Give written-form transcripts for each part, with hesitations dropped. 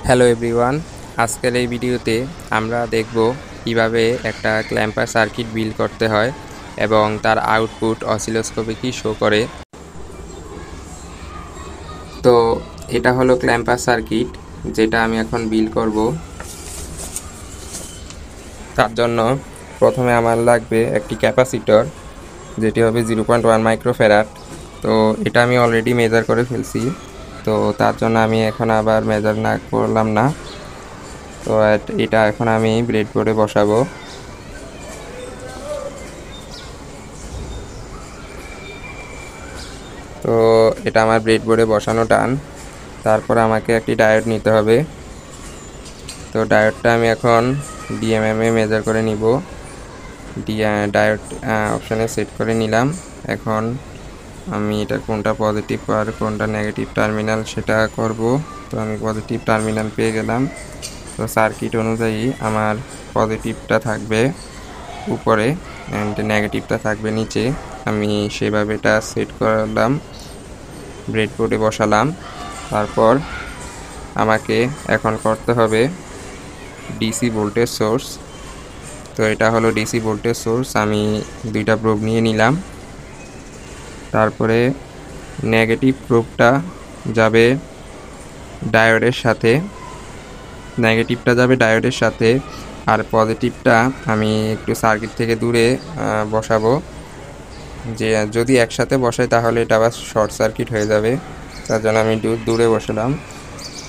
Hello everyone, আজকের এই ভিডিওতে আমরা দেখব কিভাবে একটা ক্ল্যাম্পার সার্কিট বিল্ড করতে হয় এবং তার আউটপুট অসিলোস্কোপে কি শো করে। তো এটা হলো ক্ল্যাম্পার সার্কিট, যেটা আমি এখন বিল্ড করব। তার জন্য প্রথমে আমার লাগবে একটি ক্যাপাসিটর, যেটি হবে 0.1 মাইক্রোফ্যারাড। তো এটা আমি অলরেডি মেজার করে ফেলছি, তো তার জন্য আমি এখন আবার মেজার না করলাম না। তো এটা এখন আমি ব্রেডবোর্ডে বসাবো। তো এটা আমার ব্রেডবোর্ডে বসানো টান। তারপর আমাকে একটি ডায়োড নিতে হবে। তো ডায়োডটা আমি এখন ডিএমএমে মেজার করে নিব। ডায়োড অপশানে সেট করে নিলাম। এখন আমি এটা কোনটা পজিটিভ আর কোনটা নেগেটিভ টার্মিনাল সেটা করব। তো আমি পজিটিভ টার্মিনাল পেয়ে গেলাম। তো সার্কিট অনুযায়ী আমার পজিটিভটা থাকবে উপরে অ্যান্ড নেগেটিভটা থাকবে নিচে। আমি সেভাবে এটা সেট করলাম, ব্রেডবোর্ডে বসালাম। তারপর আমাকে এখন করতে হবে ডিসি ভোল্টেজ সোর্স। তো এটা হলো ডিসি ভোল্টেজ সোর্স, আমি দুইটা প্রোব নিয়ে নিলাম। তারপরে নেগেটিভ প্রোবটা যাবে ডায়োডের সাথে, আর পজিটিভটা আমি একটু সার্কিট থেকে দূরে বসাবো। যে যদি একসাথে বসাই তাহলে এটা আবার শর্ট সার্কিট হয়ে যাবে, তার জন্য আমি দূরে বসালাম।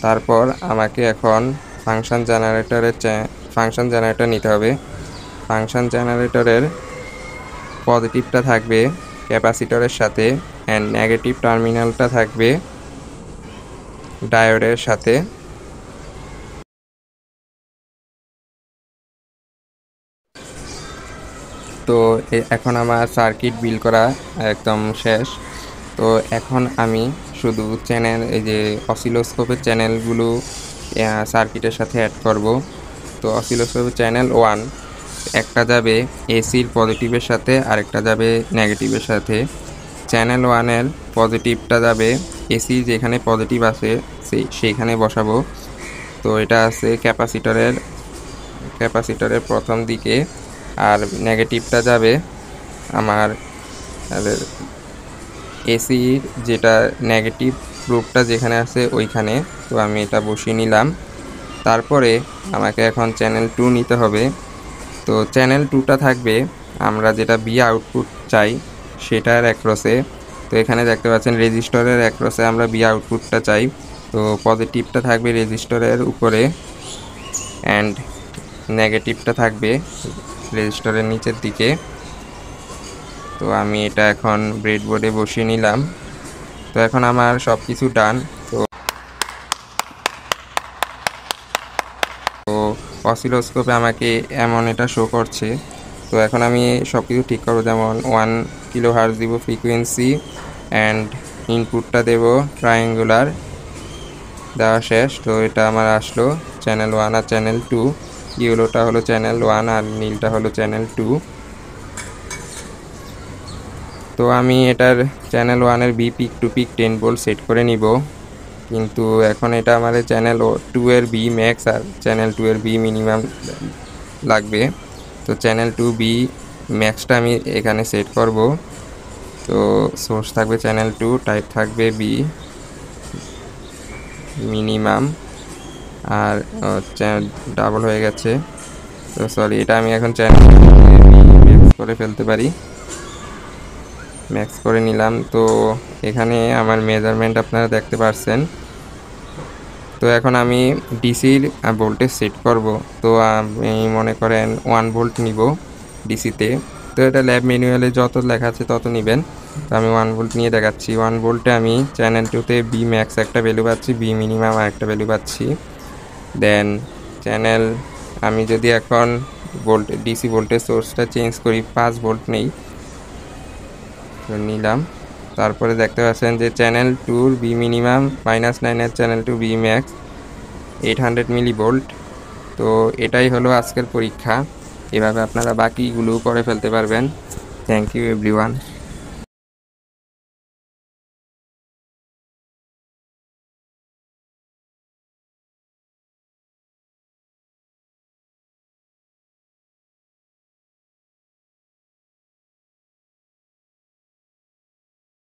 তারপর আমাকে এখন ফাংশন জেনারেটর নিতে হবে। ফাংশন জেনারেটরের পজিটিভটা থাকবে ক্যাপাসিটরের সাথে অ্যান্ড নেগেটিভ টার্মিনালটা থাকবে ডায়োডের সাথে। তো এখন আমার সার্কিট বিল্ড করা একদম শেষ। তো এখন আমি শুধু চ্যানেল, এই যে অসিলোস্কোপের চ্যানেলগুলো সার্কিটের সাথে অ্যাড করব। তো অসিলোস্কোপের চ্যানেল 1 একটা যাবে এসির পজিটিভের সাথে, আরেকটা যাবে নেগেটিভের সাথে। চ্যানেল 1-এর পজিটিভটা যাবে এসি যেখানে পজিটিভ আছে সেইখানে বসাবো। তো এটা আছে ক্যাপাসিটরের প্রথম দিকে, আর নেগেটিভটা যাবে আমার এসির যেটা নেগেটিভ প্রুফটা যেখানে আছে ওইখানে। তো আমি এটা বসিয়ে নিলাম। তারপরে আমাকে এখন চ্যানেল 2 নিতে হবে। তো চ্যানেল 2টা থাকবে আমরা যেটা বি আউটপুট চাই সেটার অ্যাক্রসে। তো এখানে দেখতে পাচ্ছেন রেজিস্টরের অ্যাক্রসে আমরা বি আউটপুটটা চাই। তো পজিটিভটা থাকবে রেজিস্টরের উপরে অ্যান্ড নেগেটিভটা থাকবে রেজিস্টরের নিচের দিকে। তো আমি এটা এখন ব্রেডবোর্ডে বসিয়ে নিলাম। তো এখন আমার সব কিছু ডান। তো অসিলোস্কোপে আমাকে এমন এটা শো করছে। তো এখন আমি সব কিছু ঠিক করবো, যেমন 1 কিলোহার্জ দিব ফ্রিকোয়েন্সি অ্যান্ড ইনপুটটা দেব ট্রায়াঙ্গুলার। দেওয়া শেষ। তো এটা আমার আসলো চ্যানেল 1 আর চ্যানেল 2। ইয়েলোটা হলো চ্যানেল 1 আর নীলটা হলো চ্যানেল 2। তো আমি এটার চ্যানেল 1-এর V peak to peak 10 volt set করে নিব, কিন্তু এখন এটা আমাদের চ্যানেল 2-এর বি ম্যাক্স আর চ্যানেল 2-এর বি মিনিমাম লাগবে। তো চ্যানেল 2 বি ম্যাক্সটা আমি এখানে সেট করব। তো সোর্স থাকবে চ্যানেল 2, টাইপ থাকবে বি মিনিমাম, আর ডাবল হয়ে গেছে। তো সরি, এটা আমি এখন চ্যানেল ম্যাক্স করে ফেলতে পারি, ম্যাক্স করে নিলাম। তো এখানে আমার মেজারমেন্ট আপনারা দেখতে পাচ্ছেন। তো এখন আমি ডিসির ভোল্টেজ সেট করব। তো আমি মনে করেন 1 ভোল্ট নিব ডিসিতে। তো এটা ল্যাব ম্যানুয়ালে যত লেখা আছে তত নেবেন। তো আমি 1 ভোল্ট নিয়ে দেখাচ্ছি। 1 ভোল্টে আমি চ্যানেল 2-তে বি ম্যাক্স একটা ভ্যালু পাচ্ছি, বি মিনিমাম আর একটা ভ্যালু পাচ্ছি। দেন চ্যানেল আমি যদি এখন ডিসি ভোল্টেজ সোর্সটা চেঞ্জ করি, 5 ভোল্ট নেই, নিলাম। তারপরে দেখতে পাচ্ছেন যে চ্যানেল 2-র বি মিনিমাম -9 এর চ্যানেল 2 বি ম্যাক্স 800 মিলি ভোল্ট। তো এটাই হলো আজকের পরীক্ষা। এভাবে আপনারা বাকিগুলো করে ফেলতে পারবেন। Thank you everyone.